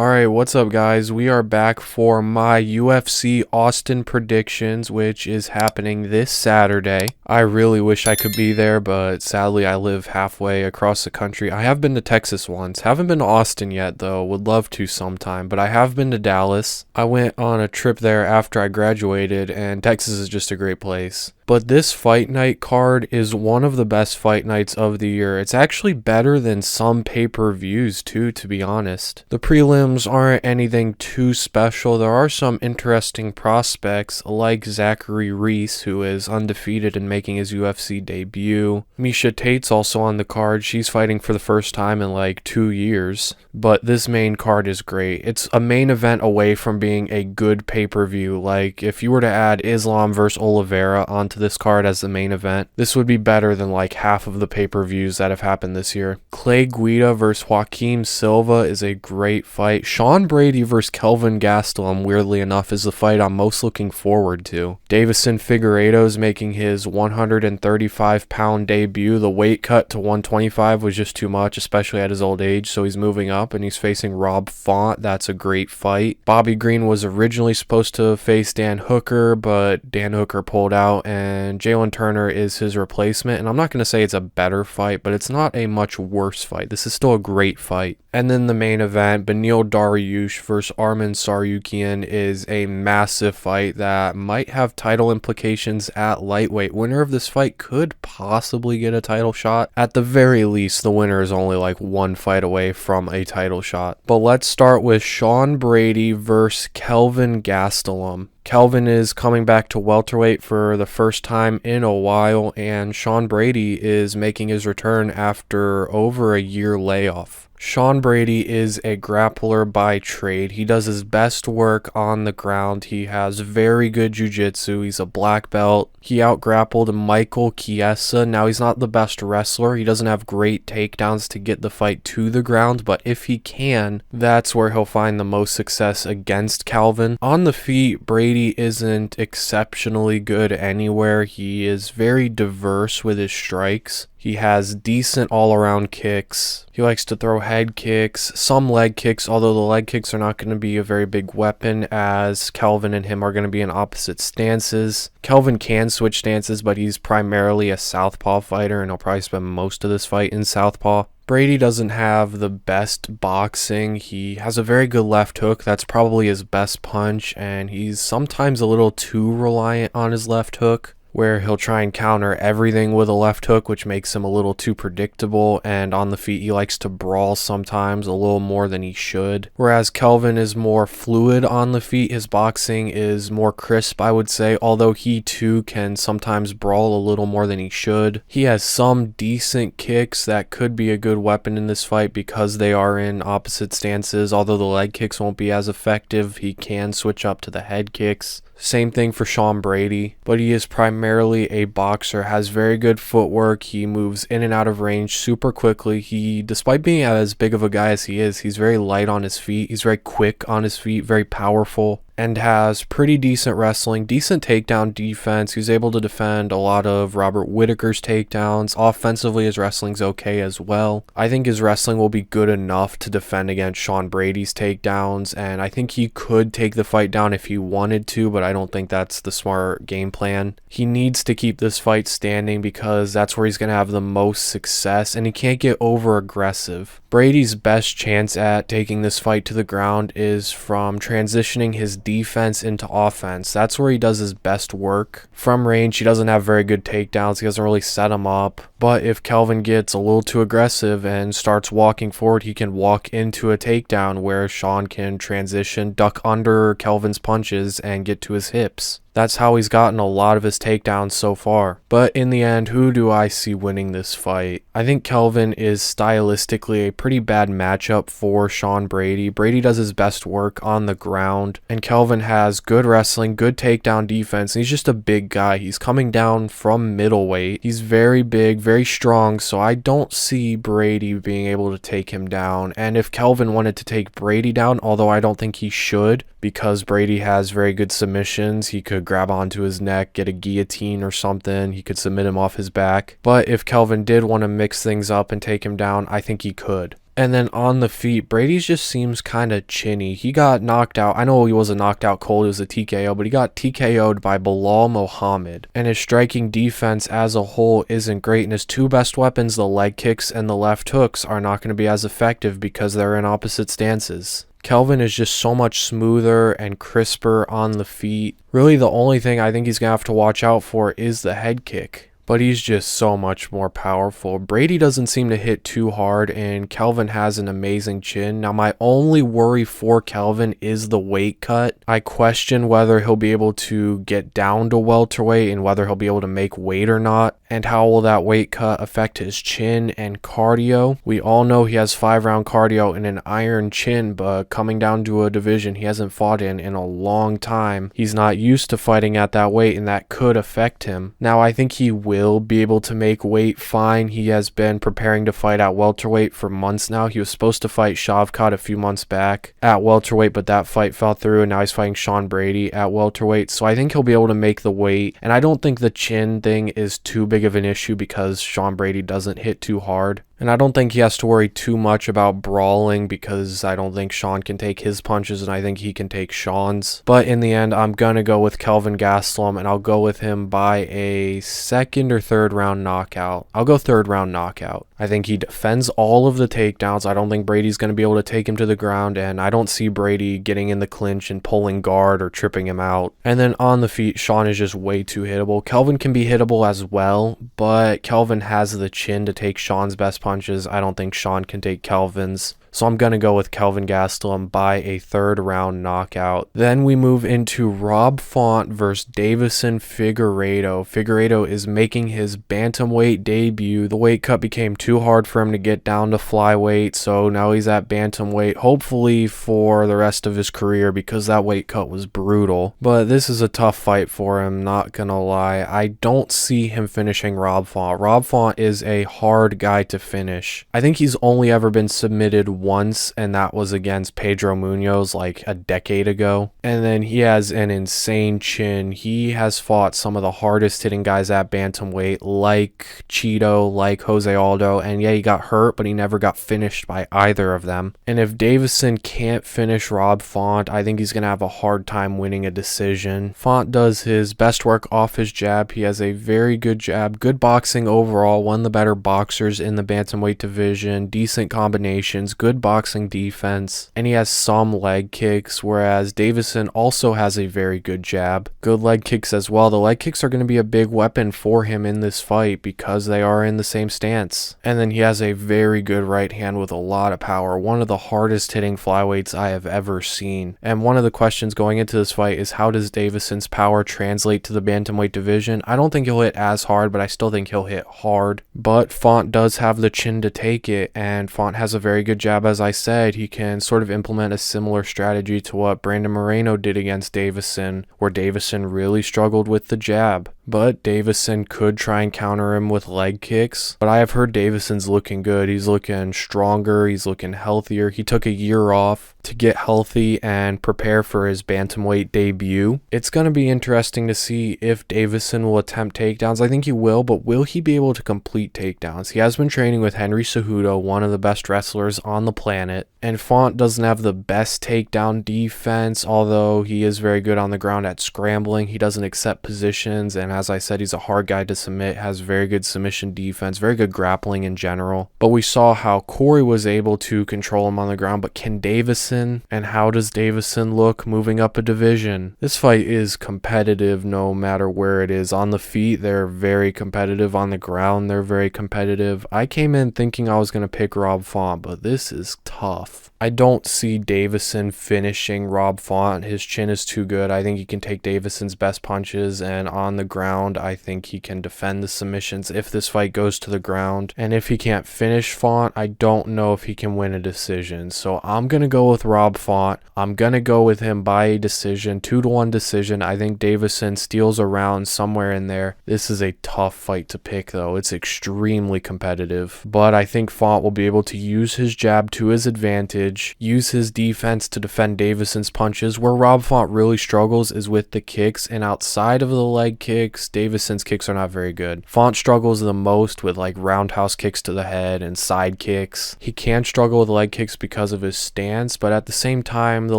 Alright, what's up guys? We are back for my UFC Austin predictions, which is happening this Saturday. I really wish I could be there, but sadly I live halfway across the country. I have been to Texas once. Haven't been to Austin yet though. Would love to sometime, but I have been to Dallas. I went on a trip there after I graduated, and Texas is just a great place. But this fight night card is one of the best fight nights of the year. It's actually better than some pay-per-views too, to be honest. The prelims aren't anything too special. There are some interesting prospects like Zachary Reese, who is undefeated and making his UFC debut. Miesha Tate's also on the card. She's fighting for the first time in like 2 years. But this main card is great. It's a main event away from being a good pay-per-view. Like if you were to add Islam versus Oliveira onto this card as the main event, this would be better than like half of the pay-per-views that have happened this year. Clay Guida versus Joaquim Silva is a great fight. Sean Brady versus Kelvin Gastelum, weirdly enough, is the fight I'm most looking forward to. Deiveson Figueiredo is making his 135-pound debut. The weight cut to 125 was just too much, especially at his old age, so he's moving up and he's facing Rob Font. That's a great fight. Bobby Green was originally supposed to face Dan Hooker, but Dan Hooker pulled out, and Jalin Turner is his replacement. And I'm not going to say it's a better fight, but it's not a much worse fight. This is still a great fight. And then the main event, Beneil Dariush versus Arman Tsarukyan, is a massive fight that might have title implications at lightweight. Winner of this fight could possibly get a title shot. At the very least, the winner is only like one fight away from a title shot. But let's start with Sean Brady versus Kelvin Gastelum. Kelvin is coming back to welterweight for the first time in a while, and Sean Brady is making his return after over a year layoff. Sean Brady is a grappler by trade. He does his best work on the ground. He has very good jiu-jitsu. He's a black belt. He out-grappled Michael Chiesa. Now, he's not the best wrestler. He doesn't have great takedowns to get the fight to the ground, but if he can, that's where he'll find the most success against Kelvin. On the feet, Brady isn't exceptionally good anywhere. He is very diverse with his strikes. He has decent all-around kicks. He likes to throw head kicks, some leg kicks, although the leg kicks are not going to be a very big weapon, as Kelvin and him are going to be in opposite stances. Kelvin can switch stances, but he's primarily a southpaw fighter, and he'll probably spend most of this fight in southpaw. Brady doesn't have the best boxing. He has a very good left hook. That's probably his best punch, and he's sometimes a little too reliant on his left hook, where he'll try and counter everything with a left hook, which makes him a little too predictable, and on the feet he likes to brawl sometimes a little more than he should. Whereas Kelvin is more fluid on the feet. His boxing is more crisp, I would say, although he too can sometimes brawl a little more than he should. He has some decent kicks that could be a good weapon in this fight because they are in opposite stances. Although the leg kicks won't be as effective, he can switch up to the head kicks. Same thing for Sean Brady, but he is primarily a boxer, has very good footwork. He moves in and out of range super quickly. Despite being as big of a guy as he is, he's very light on his feet. He's very quick on his feet, very powerful, and has pretty decent wrestling, decent takedown defense. He's able to defend a lot of Robert Whittaker's takedowns. Offensively, his wrestling's okay as well. I think his wrestling will be good enough to defend against Sean Brady's takedowns, and I think he could take the fight down if he wanted to, but I don't think that's the smart game plan. He needs to keep this fight standing because that's where he's going to have the most success, and he can't get over aggressive. Brady's best chance at taking this fight to the ground is from transitioning his defense into offense. That's where he does his best work. From range, he doesn't have very good takedowns. He doesn't really set him up. But if Kelvin gets a little too aggressive and starts walking forward, he can walk into a takedown where Sean can transition, duck under Kelvin's punches, and get to his hips. That's how he's gotten a lot of his takedowns so far. But in the end, who do I see winning this fight? I think Kelvin is stylistically a pretty bad matchup for Sean Brady. Brady does his best work on the ground, and Kelvin has good wrestling, good takedown defense, and he's just a big guy. He's coming down from middleweight. He's very big, very strong, so I don't see Brady being able to take him down. And if Kelvin wanted to take Brady down, although I don't think he should, because Brady has very good submissions, he could grab onto his neck, get a guillotine or something. He could submit him off his back. But if Kelvin did want to mix things up and take him down, I think he could. And then on the feet, Brady's just seems kind of chinny. He got knocked out. I know he wasn't knocked out cold, it was a TKO, but he got TKO'd by Bilal Muhammad. And his striking defense as a whole isn't great. And his two best weapons, the leg kicks and the left hooks, are not going to be as effective because they're in opposite stances. Kelvin is just so much smoother and crisper on the feet. Really, the only thing I think he's going to have to watch out for is the head kick. But he's just so much more powerful. Brady doesn't seem to hit too hard, and Kelvin has an amazing chin. Now, my only worry for Kelvin is the weight cut. I question whether he'll be able to get down to welterweight and whether he'll be able to make weight or not. And how will that weight cut affect his chin and cardio? We all know he has 5-round cardio and an iron chin, but coming down to a division he hasn't fought in a long time, he's not used to fighting at that weight, and that could affect him. Now, I think he will be able to make weight fine. He has been preparing to fight at welterweight for months now. He was supposed to fight Shavkat a few months back at welterweight, but that fight fell through, and now he's fighting Sean Brady at welterweight. So I think he'll be able to make the weight, and I don't think the chin thing is too big of an issue because Sean Brady doesn't hit too hard. And I don't think he has to worry too much about brawling because I don't think Sean can take his punches and I think he can take Sean's. But in the end, I'm going to go with Kelvin Gastelum, and I'll go with him by a second or third round knockout. I'll go third round knockout. I think he defends all of the takedowns. I don't think Brady's going to be able to take him to the ground, and I don't see Brady getting in the clinch and pulling guard or tripping him out. And then on the feet, Sean is just way too hittable. Kelvin can be hittable as well, but Kelvin has the chin to take Sean's best punches. I don't think Sean can take Kelvin's. So I'm going to go with Kelvin Gastelum by a third round knockout. Then we move into Rob Font versus Deiveson Figueiredo. Figueiredo is making his bantamweight debut. The weight cut became too hard for him to get down to flyweight, so now he's at bantamweight, hopefully for the rest of his career because that weight cut was brutal. But this is a tough fight for him, not gonna lie. I don't see him finishing Rob Font. Rob Font is a hard guy to finish. I think he's only ever been submitted once, and that was against Pedro Munoz like a decade ago. And then he has an insane chin. He has fought some of the hardest hitting guys at bantamweight, like Cheeto, like Jose Aldo, and yeah, he got hurt, but he never got finished by either of them. And if Deiveson can't finish Rob Font, I think he's gonna have a hard time winning a decision. Font does his best work off his jab. He has a very good jab, good boxing overall, one of the better boxers in the bantamweight division, decent combinations, good boxing defense, and he has some leg kicks, whereas Deiveson also has a very good jab, good leg kicks as well. The leg kicks are going to be a big weapon for him in this fight because they are in the same stance. And then he has a very good right hand with a lot of power, one of the hardest hitting flyweights I have ever seen. And one of the questions going into this fight is, how does Deiveson's power translate to the bantamweight division? I don't think he'll hit as hard, but I still think he'll hit hard. But Font does have the chin to take it, and Font has a very good jab. As I said, he can sort of implement a similar strategy to what Brandon Moreno did against Deiveson, where Deiveson really struggled with the jab. But Deiveson could try and counter him with leg kicks. But I have heard Deiveson's looking good. He's looking stronger. He's looking healthier. He took a year off to get healthy and prepare for his bantamweight debut. It's going to be interesting to see if Deiveson will attempt takedowns. I think he will, but will he be able to complete takedowns? He has been training with Henry Cejudo, one of the best wrestlers on the planet. And Font doesn't have the best takedown defense, although he is very good on the ground at scrambling. He doesn't accept positions, and as I said, he's a hard guy to submit, has very good submission defense, very good grappling in general. But we saw how Corey was able to control him on the ground, but can Deiveson? And how does Deiveson look moving up a division? This fight is competitive no matter where it is. On the feet, they're very competitive. On the ground, they're very competitive. I came in thinking I was going to pick Rob Font, but this is tough. I don't see Deiveson finishing Rob Font. His chin is too good. I think he can take Deiveson's best punches, and on the ground, I think he can defend the submissions if this fight goes to the ground. And if he can't finish Font, I don't know if he can win a decision. So I'm going to go with Rob Font. I'm going to go with him by a decision, 2-1 decision. I think Deiveson steals a round somewhere in there. This is a tough fight to pick, though. It's extremely competitive. But I think Font will be able to use his jab to his advantage, use his defense to defend Deiveson's punches. Where Rob Font really struggles is with the kicks, and outside of the leg kicks, kicks. Deiveson's kicks are not very good. Font struggles the most with like roundhouse kicks to the head and side kicks. He can struggle with leg kicks because of his stance, but at the same time, the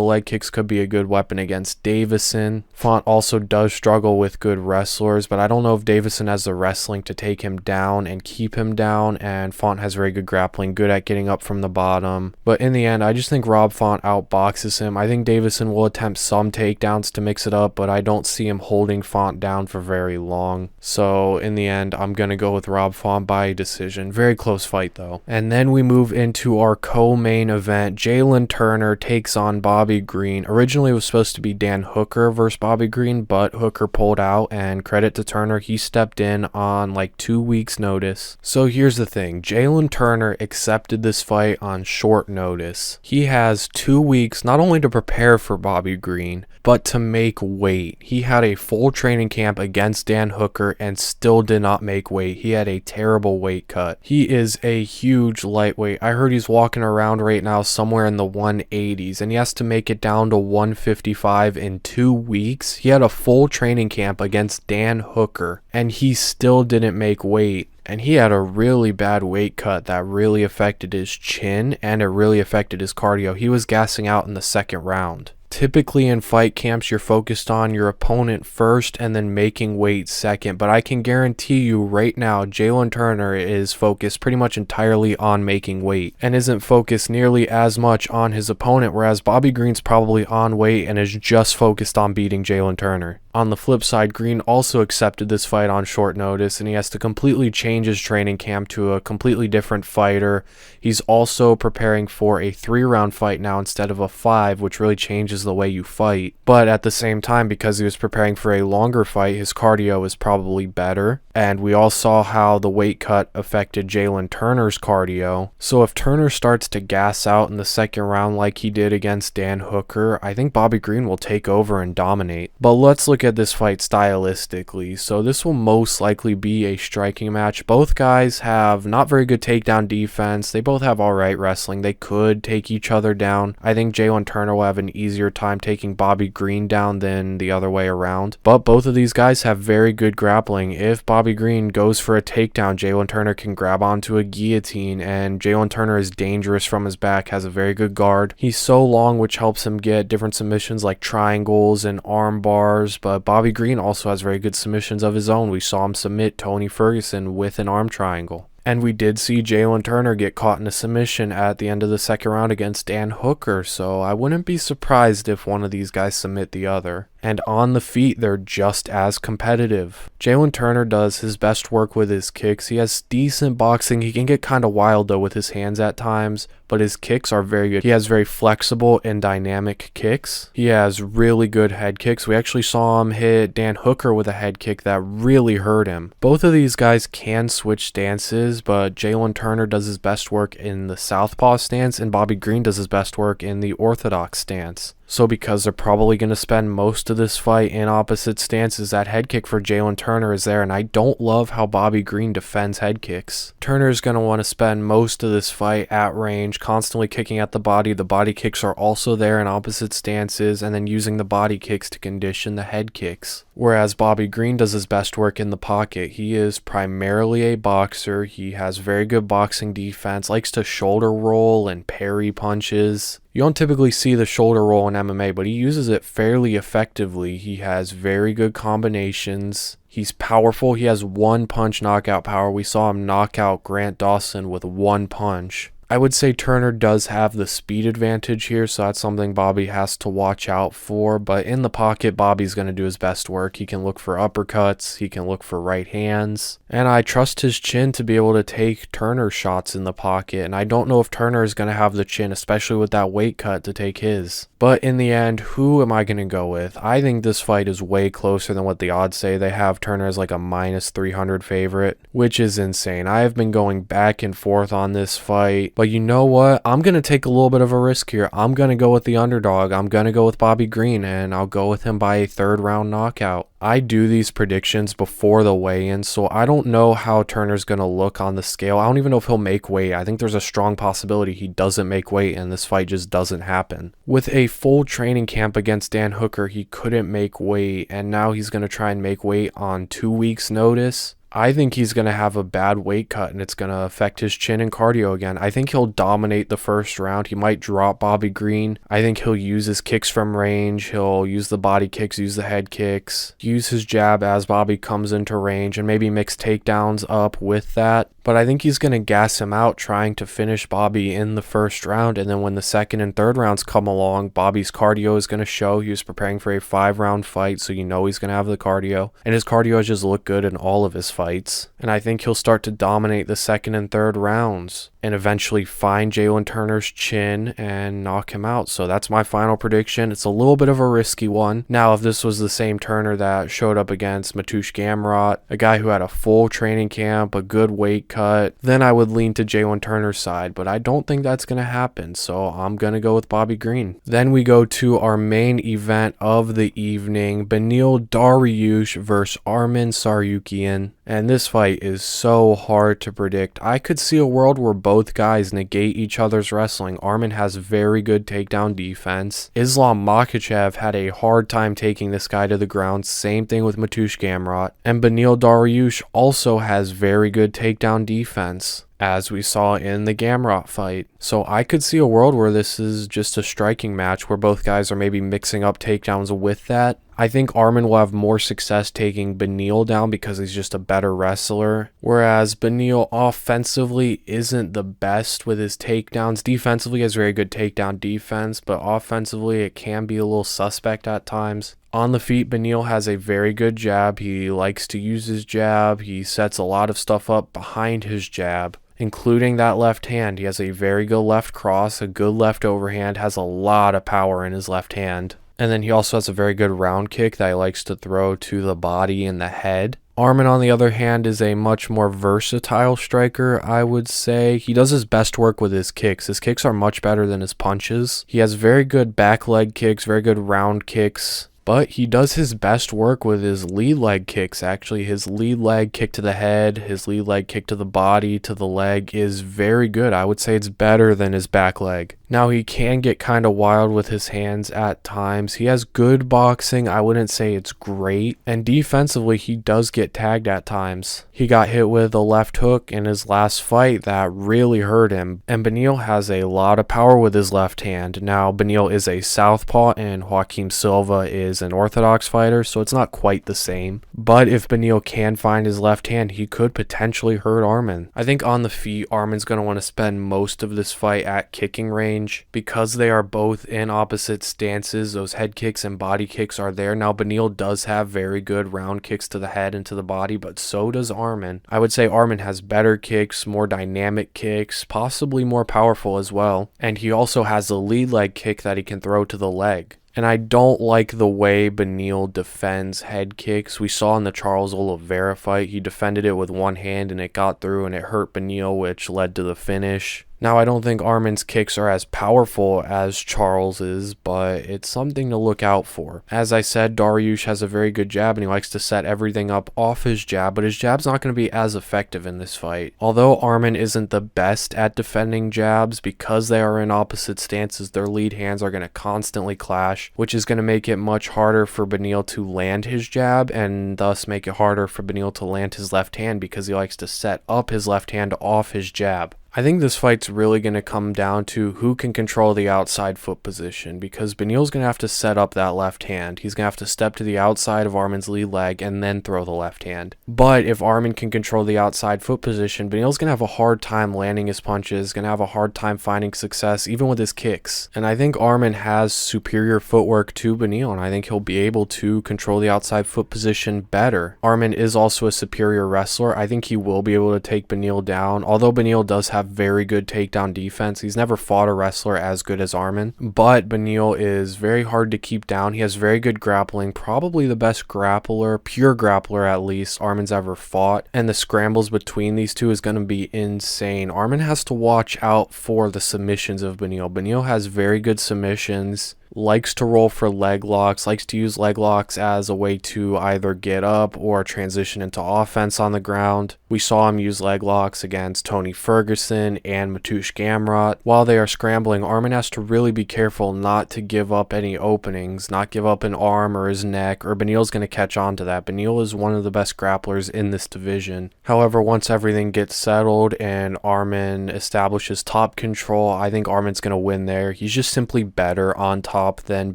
leg kicks could be a good weapon against Deiveson. Font also does struggle with good wrestlers, but I don't know if Deiveson has the wrestling to take him down and keep him down, and Font has very good grappling, good at getting up from the bottom. But in the end, I just think Rob Font outboxes him. I think Deiveson will attempt some takedowns to mix it up, but I don't see him holding Font down for very long. So in the end, I'm going to go with Rob Font by decision. Very close fight though. And then we move into our co-main event. Jalin Turner takes on Bobby Green. Originally it was supposed to be Dan Hooker versus Bobby Green, but Hooker pulled out, and credit to Turner, he stepped in on like 2 weeks notice. So here's the thing, Jalin Turner accepted this fight on short notice. He has 2 weeks not only to prepare for Bobby Green, but to make weight. He had a full training camp against Dan Hooker and still did not make weight. He had a terrible weight cut. He is a huge lightweight. I heard he's walking around right now somewhere in the 180s, and he has to make it down to 155 in 2 weeks. He had a full training camp against Dan Hooker, and he still didn't make weight. And he had a really bad weight cut that really affected his chin, and it really affected his cardio. He was gassing out in the second round. Typically in fight camps, you're focused on your opponent first and then making weight second. But I can guarantee you right now, Jalin Turner is focused pretty much entirely on making weight and isn't focused nearly as much on his opponent, whereas Bobby Green's probably on weight and is just focused on beating Jalin Turner. On the flip side, Green also accepted this fight on short notice, and he has to completely change his training camp to a completely different fighter. He's also preparing for a 3-round fight now instead of a 5, which really changes the way you fight. But at the same time, because he was preparing for a longer fight, his cardio is probably better. And we all saw how the weight cut affected Jalin Turner's cardio. So if Turner starts to gas out in the second round like he did against Dan Hooker, I think Bobby Green will take over and dominate. But let's look at this fight stylistically. So this will most likely be a striking match. Both guys have not very good takedown defense. They both have alright wrestling. They could take each other down. I think Jalin Turner will have an easier time taking Bobby Green down than the other way around. But both of these guys have very good grappling. If Bobby Green goes for a takedown, Jalin Turner can grab onto a guillotine, and Jalin Turner is dangerous from his back, has a very good guard. He's so long, which helps him get different submissions like triangles and arm bars, but Bobby Green also has very good submissions of his own. We saw him submit Tony Ferguson with an arm triangle. And we did see Jalin Turner get caught in a submission at the end of the second round against Dan Hooker, so I wouldn't be surprised if one of these guys submit the other. And on the feet, they're just as competitive. Jalin Turner does his best work with his kicks. He has decent boxing. He can get kind of wild though with his hands at times, but his kicks are very good. He has very flexible and dynamic kicks. He has really good head kicks. We actually saw him hit Dan Hooker with a head kick that really hurt him. Both of these guys can switch stances, but Jalin Turner does his best work in the southpaw stance, and Bobby Green does his best work in the orthodox stance. So because they're probably going to spend most of this fight in opposite stances, that head kick for Jalin Turner is there, and I don't love how Bobby Green defends head kicks. Turner's going to want to spend most of this fight at range, constantly kicking at the body. The body kicks are also there in opposite stances, and then using the body kicks to condition the head kicks. Whereas Bobby Green does his best work in the pocket. He is primarily a boxer. He has very good boxing defense, likes to shoulder roll and parry punches. You don't typically see the shoulder roll in MMA, but he uses it fairly effectively. He has very good combinations. He's powerful. He has one punch knockout power. We saw him knock out Grant Dawson with one punch. I would say Turner does have the speed advantage here, so that's something Bobby has to watch out for. But in the pocket, Bobby's going to do his best work. He can look for uppercuts. He can look for right hands. And I trust his chin to be able to take Turner shots in the pocket. And I don't know if Turner is going to have the chin, especially with that weight cut, to take his. But in the end, who am I going to go with? I think this fight is way closer than what the odds say. They have Turner as like a -300 favorite, which is insane. I have been going back and forth on this fight, But you know what? I'm going to take a little bit of a risk here. I'm going to go with the underdog. I'm going to go with Bobby Green, and I'll go with him by a third round knockout. I do these predictions before the weigh-in, so I don't know how Turner's going to look on the scale. I don't even know if he'll make weight. I think there's a strong possibility he doesn't make weight and this fight just doesn't happen. With a full training camp against Dan Hooker, he couldn't make weight, and now he's going to try and make weight on 2 weeks' notice. I think he's going to have a bad weight cut and it's going to affect his chin and cardio again. I think he'll dominate the first round. He might drop Bobby Green. I think he'll use his kicks from range. He'll use the body kicks, use the head kicks, use his jab as Bobby comes into range, and maybe mix takedowns up with that. But I think he's going to gas him out trying to finish Bobby in the first round. And then when the second and third rounds come along, Bobby's cardio is going to show. He was preparing for a 5-round fight, so you know he's going to have the cardio. And his cardio has just looked good in all of his fights. And I think he'll start to dominate the second and third rounds and eventually find Jalin Turner's chin and knock him out. So that's my final prediction. It's a little bit of a risky one. Now, if this was the same Turner that showed up against Mateusz Gamrot, a guy who had a full training camp, a good weight cut, then I would lean to Jalin Turner's side, but I don't think that's going to happen, so I'm going to go with Bobby Green. Then we go to our main event of the evening, Beneil Dariush versus Arman Tsarukyan. And this fight is so hard to predict. I could see a world where both guys negate each other's wrestling. Arman has very good takedown defense. Islam Makhachev had a hard time taking this guy to the ground. Same thing with Mateusz Gamrot. And Beneil Dariush also has very good takedown defense, as we saw in the Gamrot fight. So I could see a world where this is just a striking match where both guys are maybe mixing up takedowns with that. I think Arman will have more success taking Beneil down because he's just a better wrestler, whereas Beneil offensively isn't the best with his takedowns. Defensively, he has very good takedown defense, but offensively it can be a little suspect at times. On the feet, Beneil has a very good jab. He likes to use his jab. He sets a lot of stuff up behind his jab, including that left hand. He has a very good left cross, a good left overhand, has a lot of power in his left hand. And then he also has a very good round kick that he likes to throw to the body and the head. Arman, on the other hand, is a much more versatile striker, I would say. He does his best work with his kicks. His kicks are much better than his punches. He has very good back leg kicks, very good round kicks. But he does his best work with his lead leg kicks, actually. His lead leg kick to the head, his lead leg kick to the body, to the leg is very good. I would say it's better than his back leg. Now, he can get kind of wild with his hands at times. He has good boxing. I wouldn't say it's great. And defensively, he does get tagged at times. He got hit with a left hook in his last fight that really hurt him. And Beneil has a lot of power with his left hand. Now, Beneil is a southpaw and Joaquim Silva is an orthodox fighter, so it's not quite the same. But if Beneil can find his left hand, he could potentially hurt Arman. I think on the feet, Arman's going to want to spend most of this fight at kicking range. Because they are both in opposite stances, those head kicks and body kicks are there. Now, Beneil does have very good round kicks to the head and to the body, but so does Arman. I would say Arman has better kicks, more dynamic kicks, possibly more powerful as well. And he also has a lead leg kick that he can throw to the leg. And I don't like the way Beneil defends head kicks. We saw in the Charles Oliveira fight, he defended it with one hand and it got through and it hurt Beneil, which led to the finish. Now, I don't think Arman's kicks are as powerful as Charles's, but it's something to look out for. As I said, Dariush has a very good jab and he likes to set everything up off his jab, but his jab's not going to be as effective in this fight. Although Arman isn't the best at defending jabs, because they are in opposite stances, their lead hands are going to constantly clash, which is going to make it much harder for Beneil to land his jab and thus make it harder for Beneil to land his left hand because he likes to set up his left hand off his jab. I think this fight's really going to come down to who can control the outside foot position, because Beneil's going to have to set up that left hand. He's going to have to step to the outside of Arman's lead leg and then throw the left hand. But if Arman can control the outside foot position, Beneil's going to have a hard time landing his punches, going to have a hard time finding success, even with his kicks. And I think Arman has superior footwork to Beneil, and I think he'll be able to control the outside foot position better. Arman is also a superior wrestler. I think he will be able to take Beneil down, although Beneil does have have very good takedown defense. He's never fought a wrestler as good as Arman, but Beneil is very hard to keep down. He has very good grappling, probably the best grappler, pure grappler at least, Arman's ever fought, and the scrambles between these two is going to be insane. Arman has to watch out for the submissions of Beneil. Beneil has very good submissions, likes to roll for leg locks, likes to use leg locks as a way to either get up or transition into offense on the ground. We saw him use leg locks against Tony Ferguson and Mateusz Gamrot. While they are scrambling, Arman has to really be careful not to give up any openings, not give up an arm or his neck, or Beneil's going to catch on to that. Beneil is one of the best grapplers in this division. However, once everything gets settled and Arman establishes top control, I think Arman's going to win there. He's just simply better on top than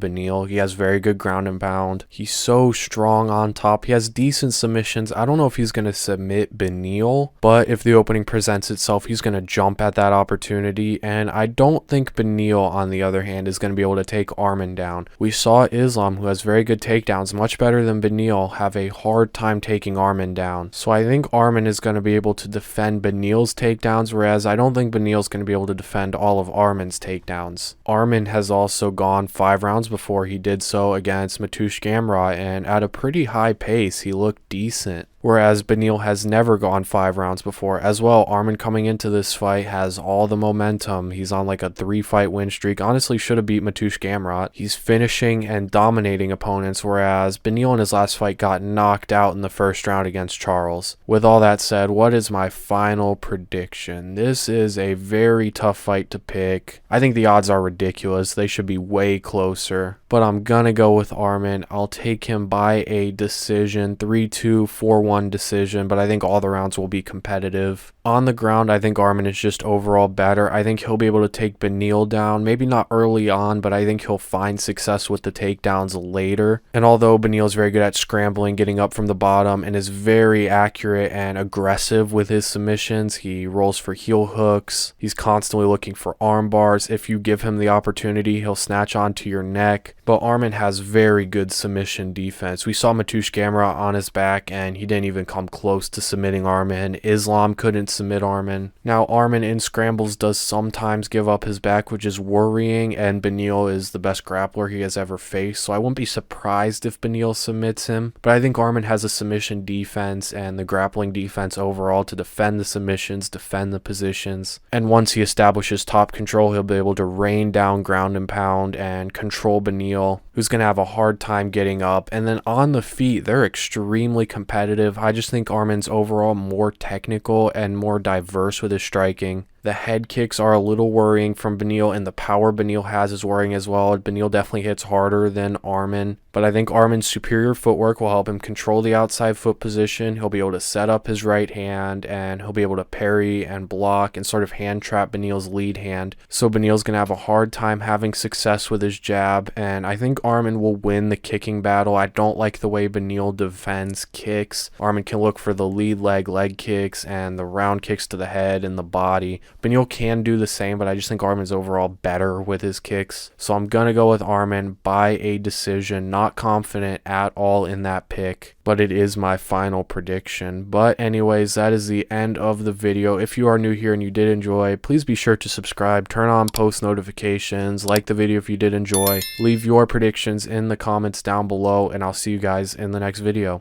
Beneil. He has very good ground and pound. He's so strong on top. He has decent submissions. I don't know if he's going to submit Beneil, but if the opening presents itself, he's going to jump at that opportunity, and I don't think Beneil, on the other hand, is going to be able to take Arman down. We saw Islam, who has very good takedowns, much better than Beneil, have a hard time taking Arman down. So I think Arman is going to be able to defend Beneil's takedowns, whereas I don't think Beneil's going to be able to defend all of Arman's takedowns. Arman has also gone 5 rounds before he did so against Mateusz Gamrot, and at a pretty high pace, he looked decent. Whereas Beneil has never gone 5 rounds before. As well, Arman coming into this fight has all the momentum. He's on like a 3-fight win streak. Honestly, should have beat Mateusz Gamrot. He's finishing and dominating opponents, whereas Beneil in his last fight got knocked out in the first round against Charles. With all that said, what is my final prediction? This is a very tough fight to pick. I think the odds are ridiculous. They should be way closer. But I'm gonna go with Arman. I'll take him by a decision, 3-2, 4-1 decision, but I think all the rounds will be competitive. On the ground, I think Arman is just overall better. I think he'll be able to take Beneil down, maybe not early on, but I think he'll find success with the takedowns later. And although Beneil is very good at scrambling, getting up from the bottom, and is very accurate and aggressive with his submissions, he rolls for heel hooks, he's constantly looking for arm bars. If you give him the opportunity, he'll snatch onto your neck. But Arman has very good submission defense. We saw Mateusz Gamrot on his back, and he didn't even come close to submitting Arman. Islam couldn't submit Arman. Now, Arman in scrambles does sometimes give up his back, which is worrying, and Beneil is the best grappler he has ever faced, so I wouldn't be surprised if Beneil submits him. But I think Arman has a submission defense and the grappling defense overall to defend the submissions, defend the positions, and once he establishes top control, he'll be able to rain down ground and pound and control Beneil, who's going to have a hard time getting up. And then on the feet, they're extremely competitive. I just think Arman's overall more technical and more diverse with his striking. The head kicks are a little worrying from Beneil, and the power Beneil has is worrying as well. Beneil definitely hits harder than Arman, but I think Arman's superior footwork will help him control the outside foot position. He'll be able to set up his right hand, and he'll be able to parry and block and sort of hand trap Beneil's lead hand. So Beneil's going to have a hard time having success with his jab, and I think Arman will win the kicking battle. I don't like the way Beneil defends kicks. Arman can look for the lead leg kicks and the round kicks to the head and the body. Beneil can do the same, but I just think Arman's overall better with his kicks. So I'm going to go with Arman by a decision. Not confident at all in that pick, but it is my final prediction. But anyways, that is the end of the video. If you are new here and you did enjoy, please be sure to subscribe, turn on post notifications, like the video if you did enjoy, leave your predictions in the comments down below, and I'll see you guys in the next video.